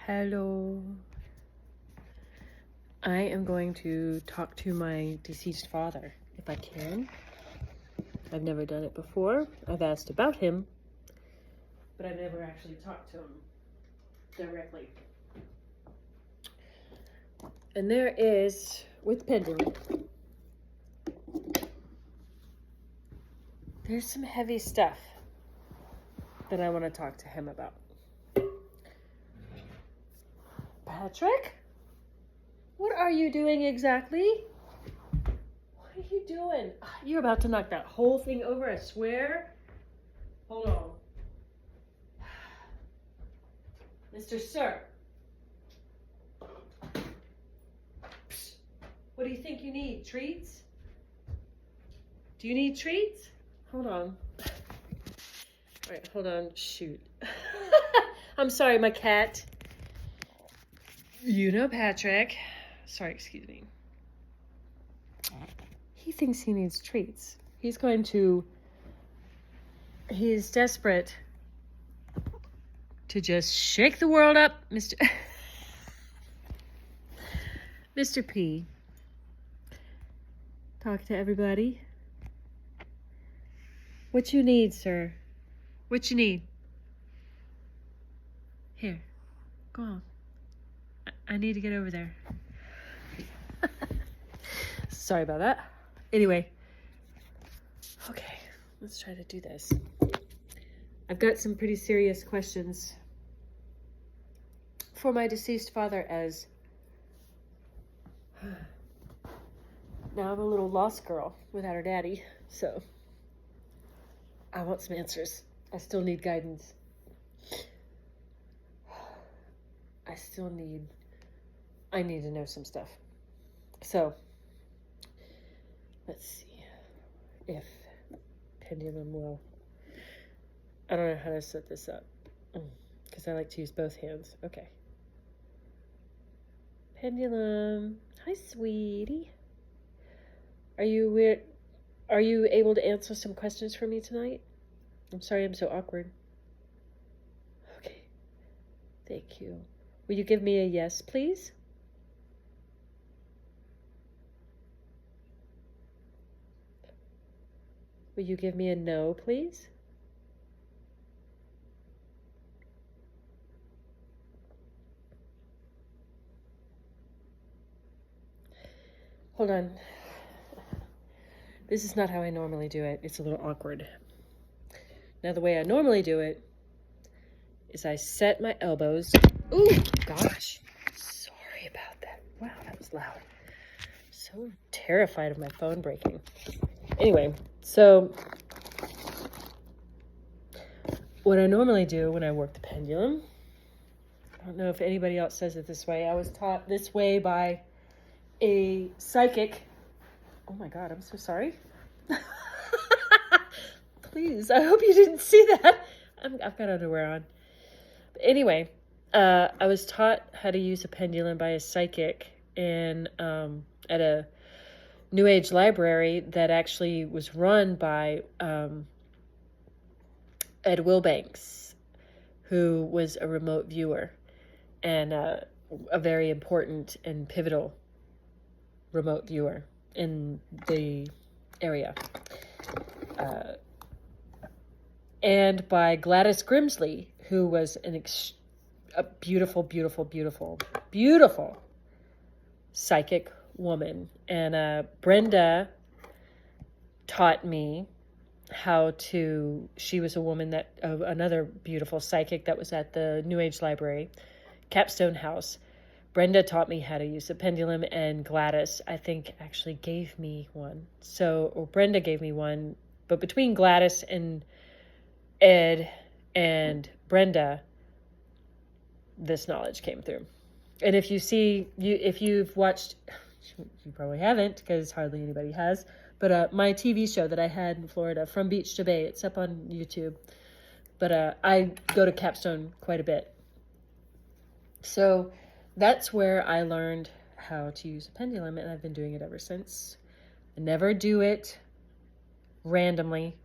Hello. I am going to talk to my deceased father, if I can. I've never done it before. I've asked about him, but I've never actually talked to him directly. And there is, with Pendulum, there's some heavy stuff that I want to talk to him about. Patrick? What are you doing exactly? What are you doing? You're about to knock that whole thing over, I swear. Hold on. Mr. Sir. Psst. What do you think you need? Treats? Do you need treats? Hold on. All right, hold on. Shoot. I'm sorry, my cat. You know Patrick. Sorry, excuse me. He thinks he needs treats. He's desperate to just shake the world up, Mr. Mr. P. Talk to everybody. What you need, sir? What you need? Here, go on. I need to get over there. Sorry about that. Anyway. Okay, let's try to do this. I've got some pretty serious questions for my deceased father, as now I'm a little lost girl without her daddy, so I want some answers. I still need guidance. I need to know some stuff. So, let's see if Pendulum will. I don't know how to set this up because I like to use both hands. Okay. Pendulum. Hi, sweetie. Are you able to answer some questions for me tonight? I'm sorry I'm so awkward. Okay. Thank you. Will you give me a yes, please? Will you give me a no, please? Hold on. This is not how I normally do it. It's a little awkward. Now, the way I normally do it is I set my elbows. Ooh, gosh. Sorry about that. Wow, that was loud. So terrified of my phone breaking. Anyway, so what I normally do when I work the pendulum, I don't know if anybody else says it this way. I was taught this way by a psychic. Oh my God, I'm so sorry. Please, I hope you didn't see that. I've got underwear on. But anyway, I was taught how to use a pendulum by a psychic at a New Age library that actually was run by Ed Wilbanks, who was a remote viewer and a very important and pivotal remote viewer in the area. And by Gladys Grimsley, who was a beautiful, beautiful, beautiful, beautiful psychic woman. And Brenda taught me she was a woman another beautiful psychic that was at the New Age Library, Capstone House. Brenda taught me how to use a pendulum, and Gladys, I think, actually gave me one. Or Brenda gave me one, but between Gladys and Ed and Brenda, this knowledge came through. And if you've watched, you probably haven't because hardly anybody has, but my TV show that I had in Florida, From Beach to Bay, it's up on YouTube. But I go to Capstone quite a bit. So that's where I learned how to use a pendulum, and I've been doing it ever since. I never do it randomly.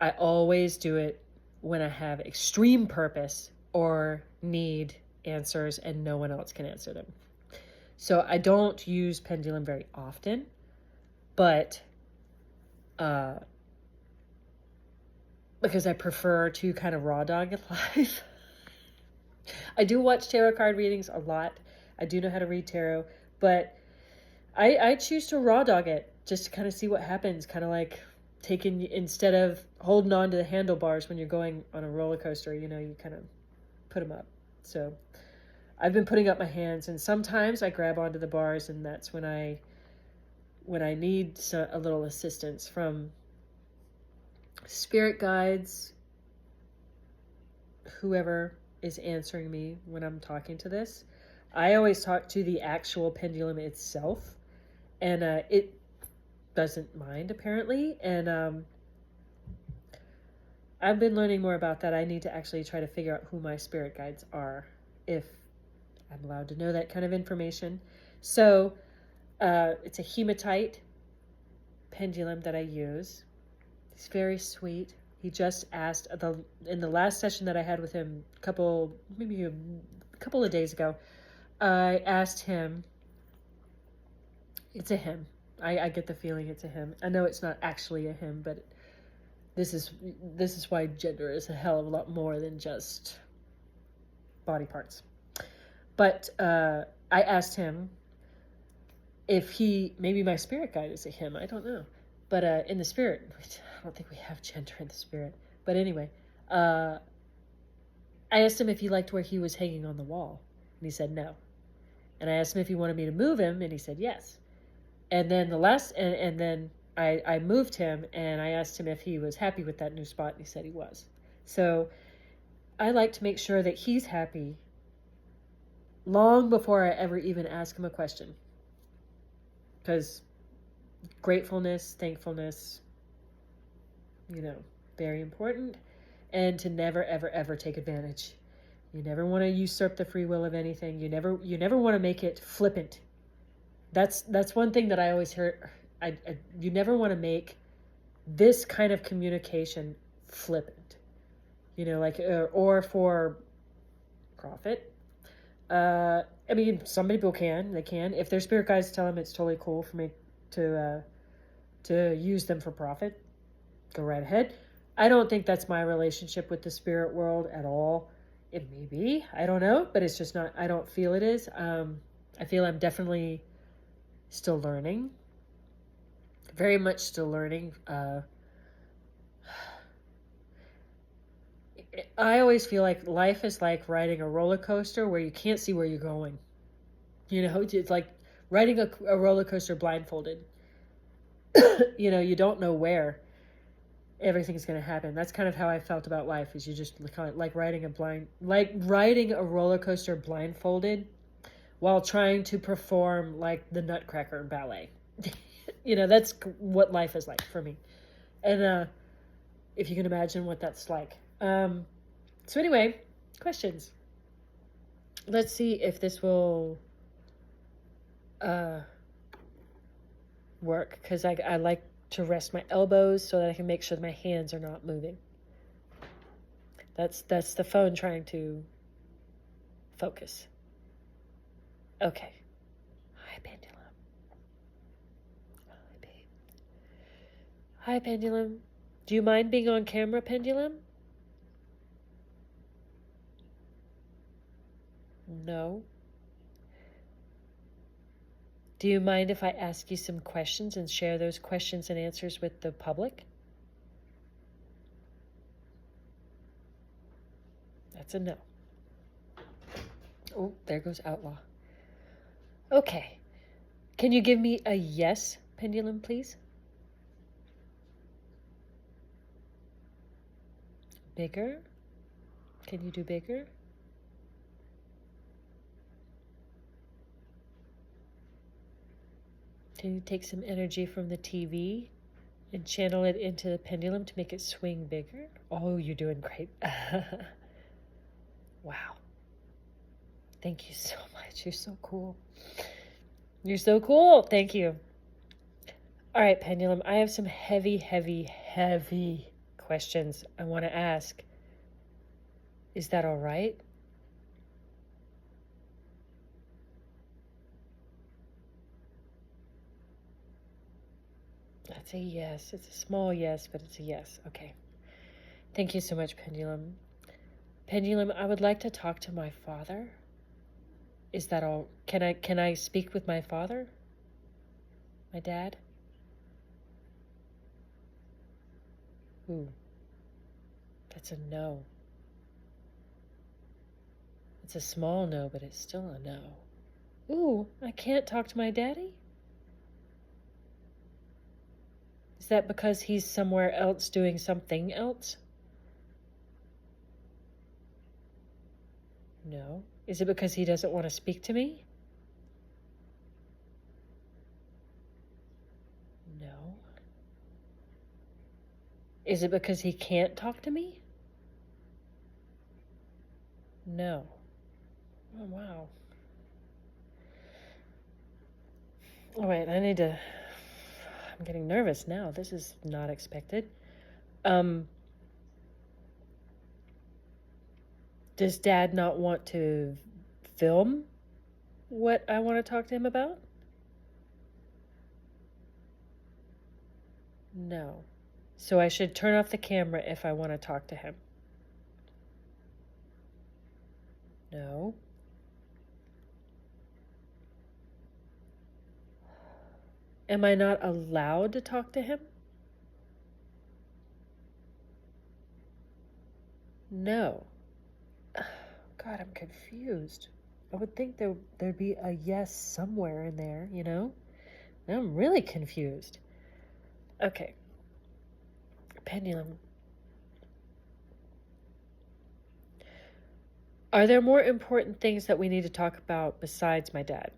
I always do it when I have extreme purpose or need answers and no one else can answer them. So I don't use Pendulum very often, but because I prefer to kind of raw dog it live. I do watch tarot card readings a lot. I do know how to read tarot, but I choose to raw dog it just to kind of see what happens. Kind of like taking, instead of holding on to the handlebars when you're going on a roller coaster, you kind of put them up. So I've been putting up my hands, and sometimes I grab onto the bars, and that's when I need a little assistance from spirit guides, whoever is answering me when I'm talking to this. I always talk to the actual pendulum itself, and it doesn't mind, apparently. And I've been learning more about that. I need to actually try to figure out who my spirit guides are, if I'm allowed to know that kind of information. So it's a hematite pendulum that I use. He's very sweet. He just asked in the last session that I had with him maybe a couple of days ago, I asked him, it's a him. I get the feeling it's a him. I know it's not actually a him, but this is why gender is a hell of a lot more than just body parts. But I asked him if maybe my spirit guide is a him. I don't know. But in the spirit, I don't think we have gender in the spirit. But anyway, I asked him if he liked where he was hanging on the wall. And he said no. And I asked him if he wanted me to move him, and he said yes. And then then I moved him, and I asked him if he was happy with that new spot, and he said he was. So I like to make sure that he's happy long before I ever even ask him a question. Because gratefulness, thankfulness, very important. And to never, ever, ever take advantage. You never want to usurp the free will of anything. You never want to make it flippant. That's one thing that I always hear. You never want to make this kind of communication flippant. Or for profit. I mean, some people can. They can. If their spirit guides tell them it's totally cool for me to use them for profit, go right ahead. I don't think that's my relationship with the spirit world at all. It may be, I don't know, but it's just not, I don't feel it is. I feel I'm definitely still learning, very much still learning. I always feel like life is like riding a roller coaster where you can't see where you're going. It's like riding a roller coaster blindfolded. You don't know where everything's going to happen. That's kind of how I felt about life, is you just like riding a roller coaster blindfolded while trying to perform like the Nutcracker ballet. That's what life is like for me. And if you can imagine what that's like. So anyway, questions. Let's see if this will work, because I like to rest my elbows so that I can make sure that my hands are not moving. That's the phone trying to focus. Okay. Hi, Pendulum. Hi, babe. Hi, Pendulum. Do you mind being on camera, Pendulum? No. Do you mind if I ask you some questions and share those questions and answers with the public? That's a no. Oh, there goes Outlaw. Okay. Can you give me a yes, Pendulum, please? Bigger? Can you do bigger? Can you take some energy from the TV and channel it into the pendulum to make it swing bigger? Oh, you're doing great. Wow. Thank you so much. You're so cool. You're so cool. Thank you. All right, Pendulum, I have some heavy, heavy, heavy questions I want to ask. Is that all right? It's a yes. It's a small yes, but it's a yes. Okay. Thank you so much, Pendulum. Pendulum, I would like to talk to my father. Is that all? Can I speak with my father? My dad? Ooh, that's a no. It's a small no, but it's still a no. Ooh, I can't talk to my daddy? Is that because he's somewhere else doing something else? No. Is it because he doesn't want to speak to me? No. Is it because he can't talk to me? No. Oh, wow. All right, I'm getting nervous now. This is not expected. Does Dad not want to film what I want to talk to him about? No. So I should turn off the camera if I want to talk to him? No. Am I not allowed to talk to him? No. God, I'm confused. I would think there'd be a yes somewhere in there, you know? I'm really confused. Okay. Pendulum. Are there more important things that we need to talk about besides my dad?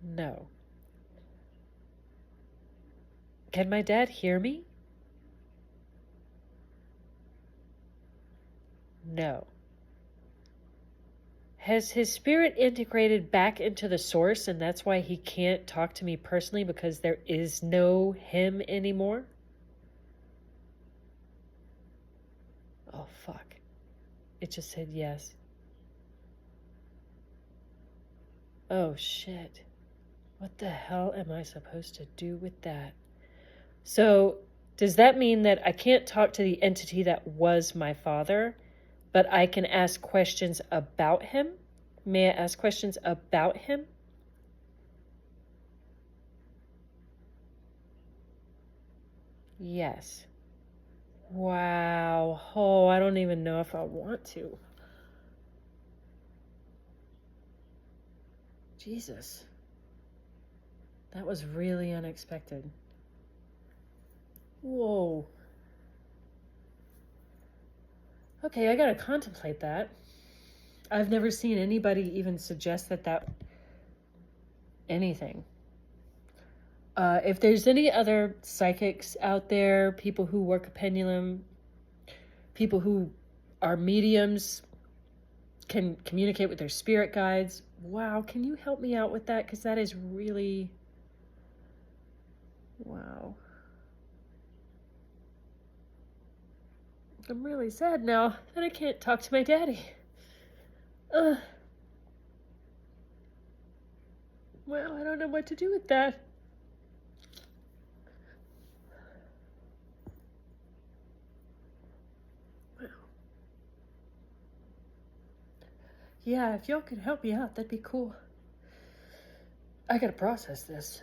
No. Can my dad hear me? No. Has his spirit integrated back into the source and that's why he can't talk to me personally because there is no him anymore? Oh, fuck. It just said yes. Oh, shit. What the hell am I supposed to do with that? So, does that mean that I can't talk to the entity that was my father, but I can ask questions about him? May I ask questions about him? Yes. Wow. Oh, I don't even know if I want to. Jesus. That was really unexpected. Whoa. Okay, I gotta contemplate that. I've never seen anybody even suggest that anything. If there's any other psychics out there, people who work a pendulum, people who are mediums, can communicate with their spirit guides, wow, can you help me out with that? Because that is really, wow. I'm really sad now that I can't talk to my daddy. Well, I don't know what to do with that. Yeah, if y'all could help me out, that'd be cool. I gotta process this.